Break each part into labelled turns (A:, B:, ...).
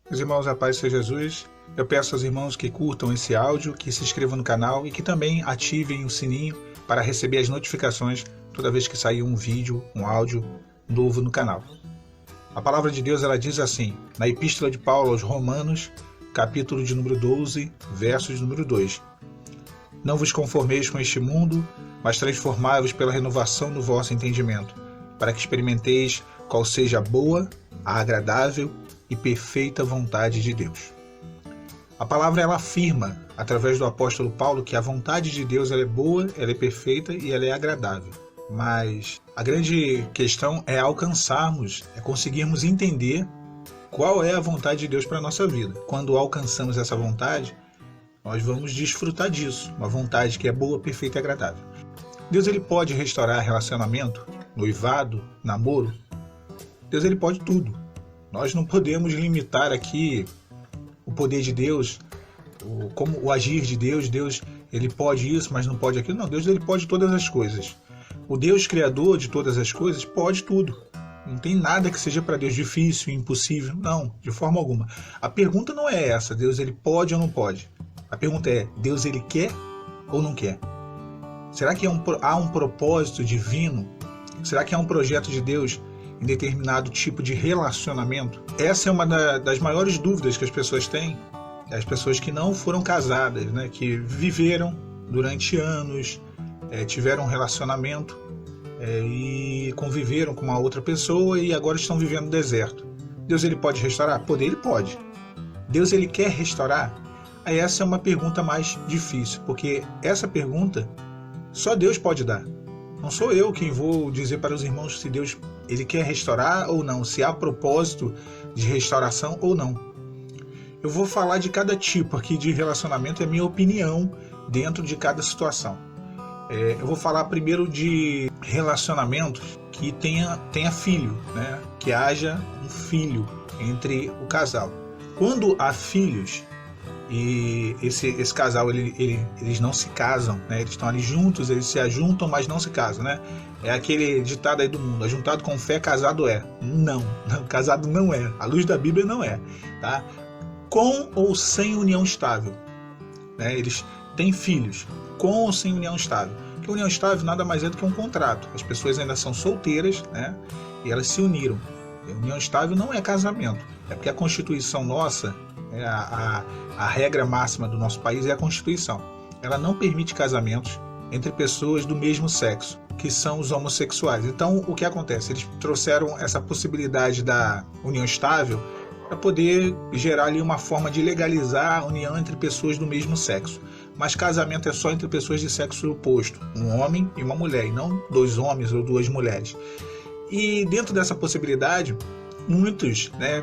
A: Meus irmãos, a paz seja Jesus. Eu peço aos irmãos que curtam esse áudio, que se inscrevam no canal e que também ativem o sininho para receber as notificações toda vez que sair um vídeo, um áudio novo no canal. A palavra de Deus, ela diz assim, na Epístola de Paulo aos Romanos, capítulo de número 12, versos de número 2. Não vos conformeis com este mundo, mas transformai-vos pela renovação do vosso entendimento, para que experimenteis qual seja a boa, a agradável e perfeita vontade de Deus. A palavra, ela afirma, através do apóstolo Paulo, que a vontade de Deus, ela é boa, ela é perfeita e ela é agradável. Mas a grande questão é alcançarmos, é conseguirmos entender qual é a vontade de Deus para a nossa vida. Quando alcançamos essa vontade, nós vamos desfrutar disso, uma vontade que é boa, perfeita e agradável. Deus, ele pode restaurar relacionamento, noivado, namoro. Deus, ele pode tudo. Nós não podemos limitar aqui o poder de Deus, como o agir de Deus. Deus, ele pode isso, mas não pode aquilo. Não, Deus, ele pode todas as coisas. O Deus criador de todas as coisas pode tudo. Não tem nada que seja para Deus difícil, impossível. Não, de forma alguma. A pergunta não é essa, Deus, ele pode ou não pode. A pergunta é, Deus, ele quer ou não quer? Será que há um propósito divino? Será que há um projeto de Deus em determinado tipo de relacionamento? Essa é uma das maiores dúvidas que as pessoas têm, as pessoas que não foram casadas, né, que viveram durante anos, tiveram um relacionamento e conviveram com uma outra pessoa e agora estão vivendo no deserto. Deus, ele pode restaurar? Poder, ele pode. Deus, ele quer restaurar? Aí essa é uma pergunta mais difícil, porque essa pergunta só Deus pode dar. Não sou eu quem vou dizer para os irmãos se Deus, ele quer restaurar ou não, se há propósito de restauração ou não. Eu vou falar de cada tipo aqui de relacionamento, é a minha opinião dentro de cada situação. Eu vou falar primeiro de relacionamentos que tenha filho, né? Que haja um filho entre o casal. Quando há filhos, e esse casal, eles não se casam, né? Eles estão ali juntos, eles se ajuntam, mas não se casam, né? É aquele ditado aí do mundo, ajuntado com fé, casado é. Não, casado não é. À luz da Bíblia não é, tá? Com ou sem união estável, né? Eles têm filhos, com ou sem união estável. Porque união estável nada mais é do que um contrato. As pessoas ainda são solteiras, né? E elas se uniram. E união estável não é casamento. É porque a Constituição nossa, a regra máxima do nosso país é a Constituição. Ela não permite casamentos entre pessoas do mesmo sexo, que são os homossexuais. Então, o que acontece? Eles trouxeram essa possibilidade da união estável para poder gerar ali uma forma de legalizar a união entre pessoas do mesmo sexo. Mas casamento é só entre pessoas de sexo oposto, um homem e uma mulher, e não dois homens ou duas mulheres. E dentro dessa possibilidade, muitos, né,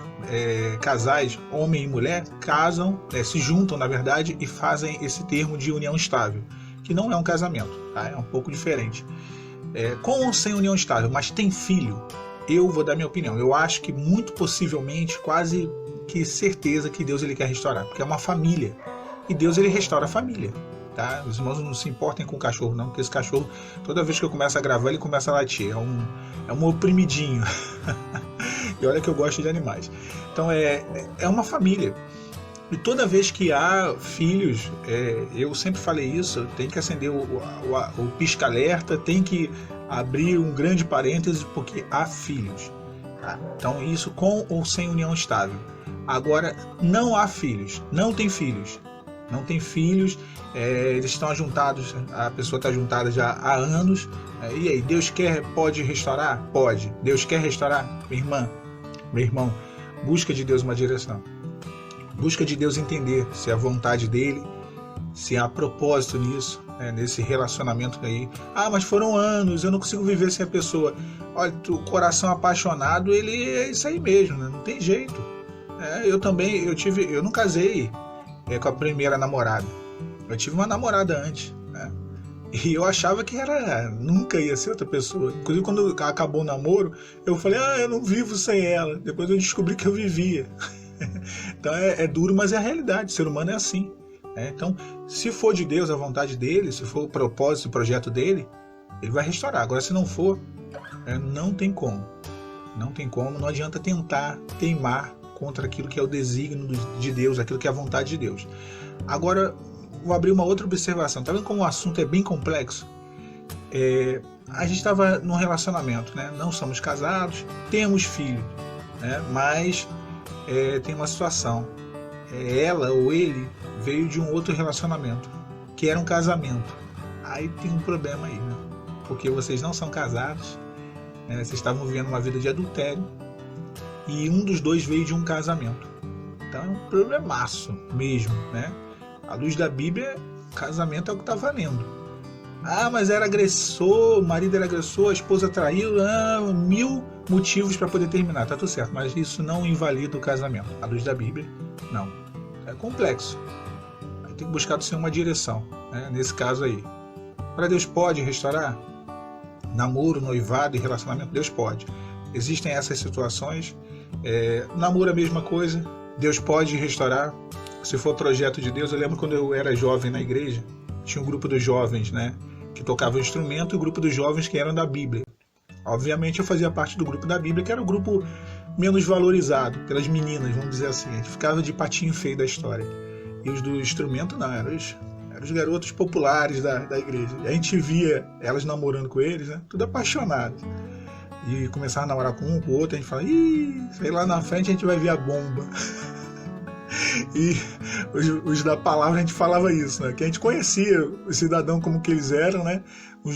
A: casais, homem e mulher, casam, se juntam, na verdade, e fazem esse termo de união estável, que não é um casamento, tá? É um pouco diferente. Com ou sem união estável, mas tem filho, eu vou dar minha opinião. Eu acho que muito possivelmente, quase que certeza que Deus, ele quer restaurar, porque é uma família, e Deus, ele restaura a família. Tá? Os irmãos não se importem com o cachorro não, porque esse cachorro, toda vez que eu começo a gravar, ele começa a latir, é um oprimidinho. E olha que eu gosto de animais. Então é uma família. E toda vez que há filhos, eu sempre falei isso, tem que acender o pisca-alerta, tem que abrir um grande parêntese, porque há filhos. Tá? Então isso com ou sem união estável. Agora, não há filhos, não tem filhos. Não tem filhos, eles estão ajuntados, a pessoa está juntada já há anos. E aí, Deus pode restaurar? Pode. Deus quer restaurar? Minha irmã, meu irmão, busca de Deus uma direção. Busca de Deus entender se é a vontade dele, se há propósito nisso, nesse relacionamento aí. Ah, mas foram anos, eu não consigo viver sem a pessoa. Olha, o coração apaixonado, ele é isso aí mesmo, né? Não tem jeito. Eu não casei com a primeira namorada. Eu tive uma namorada antes, né? E eu achava que nunca ia ser outra pessoa. Inclusive, quando acabou o namoro, eu falei, eu não vivo sem ela. Depois eu descobri que eu vivia. Então é duro, mas é a realidade. O ser humano é assim. Então, se for de Deus, a vontade dele, se for o propósito, o projeto dele, ele vai restaurar. Agora, se não for, não tem como. Não tem como. Não adianta tentar teimar contra aquilo que é o desígnio de Deus, aquilo que é a vontade de Deus. Agora, vou abrir uma outra observação. Tá vendo como o assunto é bem complexo? A gente estava num relacionamento, né? Não somos casados, temos filhos, né? Mas tem uma situação. Ela ou ele veio de um outro relacionamento, que era um casamento. Aí tem um problema aí, né? Porque vocês não são casados, né? Vocês estavam vivendo uma vida de adultério e um dos dois veio de um casamento. Então é um problemaço mesmo, né? À luz da Bíblia, casamento é o que está valendo. Mas era agressor, o marido era agressor, a esposa traiu, 1000 motivos para poder terminar, tá tudo certo, mas isso não invalida o casamento. À luz da Bíblia, não. É complexo. Aí tem que buscar do Senhor uma direção, né? Nesse caso aí. Para Deus pode restaurar? Namoro, noivado e relacionamento, Deus pode. Existem essas situações. Namoro é a mesma coisa, Deus pode restaurar. Se for projeto de Deus, eu lembro quando eu era jovem na igreja, tinha um grupo dos jovens, né, que tocavam instrumento, e o grupo dos jovens que eram da Bíblia. Obviamente eu fazia parte do grupo da Bíblia, que era o grupo menos valorizado pelas meninas, vamos dizer assim. A gente ficava de patinho feio da história. E os do instrumento não, eram os garotos populares da igreja. E a gente via elas namorando com eles, né, tudo apaixonados. E começava a namorar com um, com o outro, a gente falava, sei lá na frente a gente vai ver a bomba. E os da palavra a gente falava isso, né? Que a gente conhecia o cidadão como que eles eram, né?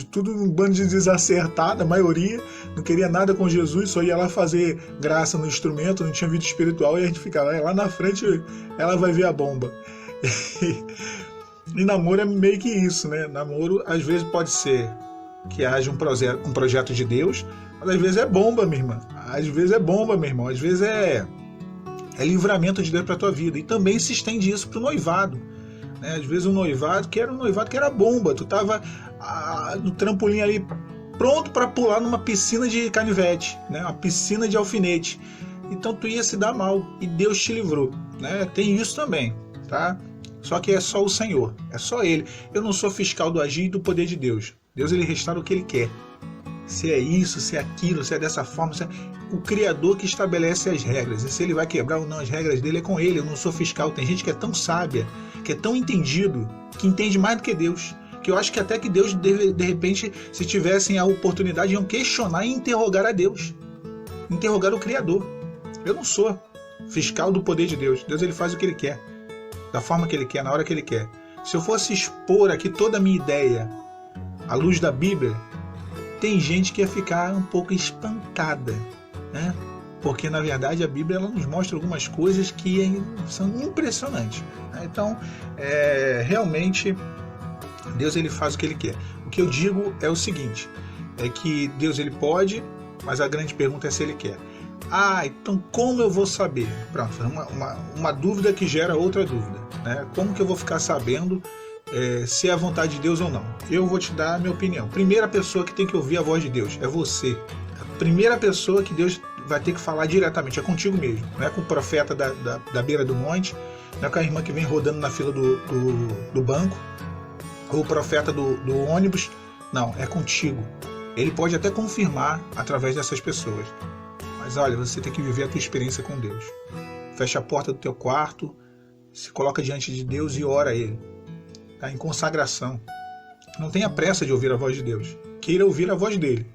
A: Tudo um bando de desacertada, a maioria não queria nada com Jesus, só ia lá fazer graça no instrumento, não tinha vida espiritual, e a gente ficava, lá na frente ela vai ver a bomba. E namoro é meio que isso, né? Namoro às vezes pode ser que haja um projeto de Deus, mas às vezes é bomba, minha irmã. Às vezes é bomba, meu irmão. Às vezes é livramento de Deus para a tua vida. E também se estende isso para o noivado, né? Às vezes um noivado que era bomba. Tu estava no trampolim ali pronto para pular numa piscina de canivete, né? Uma piscina de alfinete. Então tu ia se dar mal e Deus te livrou, né? Tem isso também, tá? Só que é só o Senhor, é só Ele. Eu não sou fiscal do agir e do poder de Deus. Deus, Ele restaura o que Ele quer. Se é isso, se é aquilo, se é dessa forma, o Criador que estabelece as regras. E se ele vai quebrar ou não as regras dele, é com ele. Eu não sou fiscal. Tem gente que é tão sábia, que é tão entendido, que entende mais do que Deus. Que eu acho que até que Deus, de repente, se tivessem a oportunidade, iam questionar e interrogar a Deus. Interrogar o Criador. Eu não sou fiscal do poder de Deus. Deus, ele faz o que ele quer. Da forma que ele quer, na hora que ele quer. Se eu fosse expor aqui toda a minha ideia à luz da Bíblia, tem gente que ia ficar um pouco espantada, né? Porque, na verdade, a Bíblia ela nos mostra algumas coisas que são impressionantes, né? Então, realmente, Deus ele faz o que ele quer. O que eu digo é o seguinte, é que Deus ele pode, mas a grande pergunta é se ele quer. Então como eu vou saber? Pronto, uma dúvida que gera outra dúvida, né? Como que eu vou ficar sabendo se é a vontade de Deus ou não? Eu vou te dar a minha opinião. Primeira pessoa que tem que ouvir a voz de Deus é você. A primeira pessoa que Deus vai ter que falar diretamente é contigo mesmo. Não é com o profeta da beira do monte, não é com a irmã que vem rodando na fila do banco, ou o profeta do ônibus. Não, é contigo. Ele pode até confirmar através dessas pessoas. Mas olha, você tem que viver a tua experiência com Deus. Fecha a porta do teu quarto, se coloca diante de Deus e ora a Ele. Tá? Em consagração. Não tenha pressa de ouvir a voz de Deus. Queira ouvir a voz dele.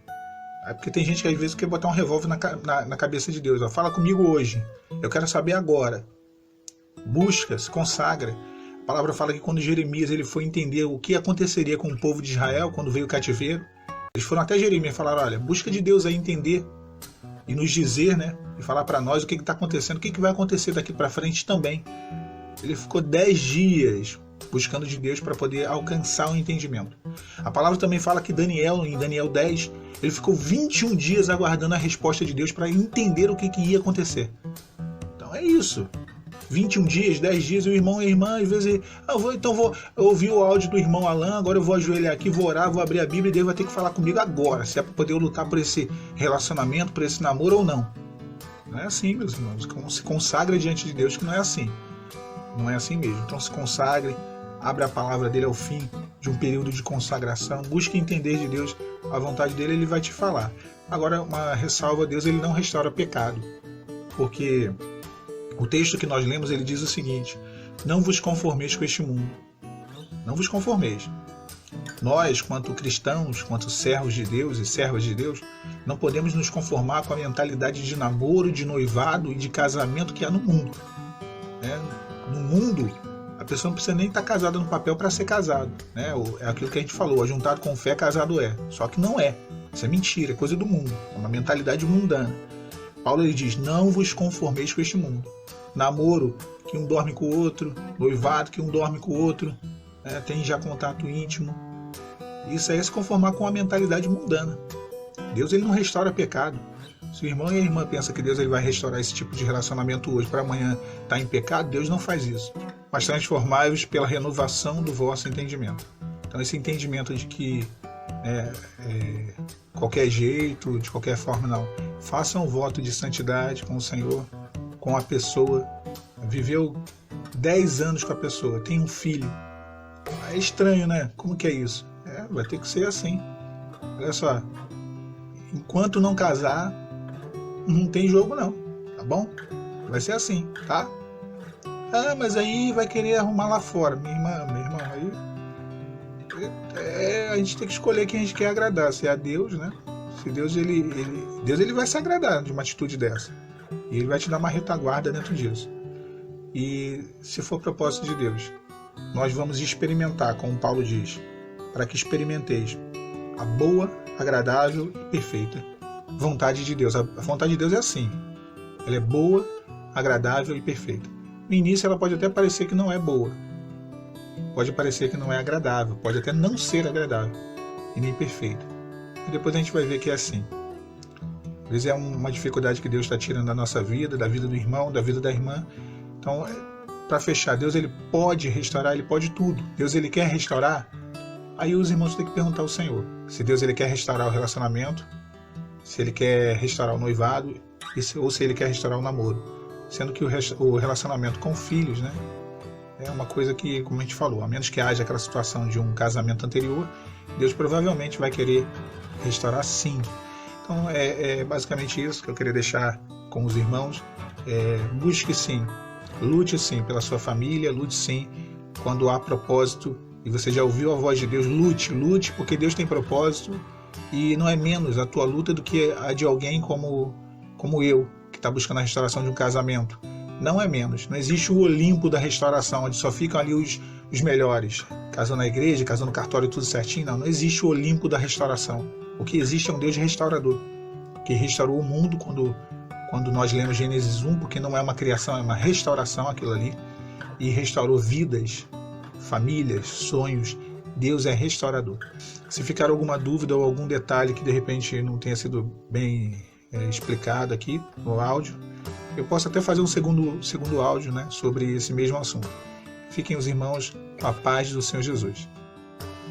A: Porque tem gente que às vezes quer botar um revólver na cabeça de Deus. Fala comigo hoje. Eu quero saber agora. Busca, se consagra. A palavra fala que quando Jeremias ele foi entender o que aconteceria com o povo de Israel quando veio o cativeiro, eles foram até Jeremias e falaram, olha, busca de Deus aí entender e nos dizer, né? E falar para nós o que está acontecendo, o que vai acontecer daqui para frente também. Ele ficou 10 dias buscando de Deus para poder alcançar o entendimento. A palavra também fala que Daniel, em Daniel 10, ele ficou 21 dias aguardando a resposta de Deus para entender o que ia acontecer. Então é isso. 21 dias, 10 dias, o irmão e a irmã, às vezes, vou ouvir o áudio do irmão Alan, agora eu vou ajoelhar aqui, vou orar, vou abrir a Bíblia e Deus vai ter que falar comigo agora, se é para poder eu lutar por esse relacionamento, por esse namoro ou não. Não é assim, meus irmãos. Se consagra diante de Deus, que não é assim. Não é assim mesmo. Então se consagre, abra a palavra dele ao fim de um período de consagração, busque entender de Deus a vontade dele, ele vai te falar. Agora, uma ressalva a Deus, ele não restaura pecado, porque o texto que nós lemos, ele diz o seguinte: não vos conformeis com este mundo. Não vos conformeis. Nós, quanto cristãos, quanto servos de Deus e servas de Deus, não podemos nos conformar com a mentalidade de namoro, de noivado e de casamento que há no mundo. No mundo, a pessoa não precisa nem estar casada no papel para ser casado. É aquilo que a gente falou, ajuntado com fé, casado é. Só que não é. Isso é mentira, é coisa do mundo. É uma mentalidade mundana. Paulo ele diz, não vos conformeis com este mundo. Namoro, que um dorme com o outro. Noivado, que um dorme com o outro. Tem já contato íntimo. Isso aí é se conformar com a mentalidade mundana. Deus ele não restaura pecado. Se o irmão e a irmã pensam que Deus ele vai restaurar esse tipo de relacionamento hoje para amanhã estar em pecado, Deus não faz isso. Mas transformai-vos pela renovação do vosso entendimento. Então esse entendimento de que qualquer jeito, de qualquer forma, não. Faça um voto de santidade com o Senhor, com a pessoa. Viveu 10 anos com a pessoa, tem um filho. É estranho, né? Como que é isso? Vai ter que ser assim. Olha só. Enquanto não casar, não tem jogo não, tá bom? Vai ser assim, tá? Mas aí vai querer arrumar lá fora. Minha irmã, aí... a gente tem que escolher quem a gente quer agradar. Se é a Deus, né? Se Deus, ele vai se agradar de uma atitude dessa. E ele vai te dar uma retaguarda dentro disso. E se for propósito de Deus, nós vamos experimentar, como Paulo diz, para que experimenteis a boa, agradável e perfeita vontade de Deus. A vontade de Deus é assim. Ela é boa, agradável e perfeita. No início ela pode até parecer que não é boa. Pode parecer que não é agradável. Pode até não ser agradável. E nem perfeita. E depois a gente vai ver que é assim. Às vezes é uma dificuldade que Deus está tirando da nossa vida, da vida do irmão, da vida da irmã. Então, para fechar, Deus ele pode restaurar, ele pode tudo. Deus ele quer restaurar. Aí os irmãos têm que perguntar ao Senhor. Se Deus ele quer restaurar o relacionamento, se ele quer restaurar o noivado, ou se ele quer restaurar o namoro. Sendo que o relacionamento com filhos, né, é uma coisa que, como a gente falou, a menos que haja aquela situação de um casamento anterior, Deus provavelmente vai querer restaurar sim. Então é basicamente isso que eu queria deixar com os irmãos. Busque sim, lute sim pela sua família, lute sim quando há propósito. E você já ouviu a voz de Deus, lute, porque Deus tem propósito e não é menos a tua luta do que a de alguém como eu, que está buscando a restauração de um casamento. Não é menos. Não existe o Olimpo da restauração, onde só ficam ali os melhores. Casou na igreja, casou no cartório, tudo certinho. Não existe o Olimpo da restauração. O que existe é um Deus restaurador, que restaurou o mundo quando nós lemos Gênesis 1, porque não é uma criação, é uma restauração aquilo ali, e restaurou vidas, famílias, sonhos. Deus é restaurador. Se ficar alguma dúvida ou algum detalhe que de repente não tenha sido bem explicado aqui no áudio, eu posso até fazer um segundo áudio, né, sobre esse mesmo assunto. Fiquem os irmãos com a paz do Senhor Jesus.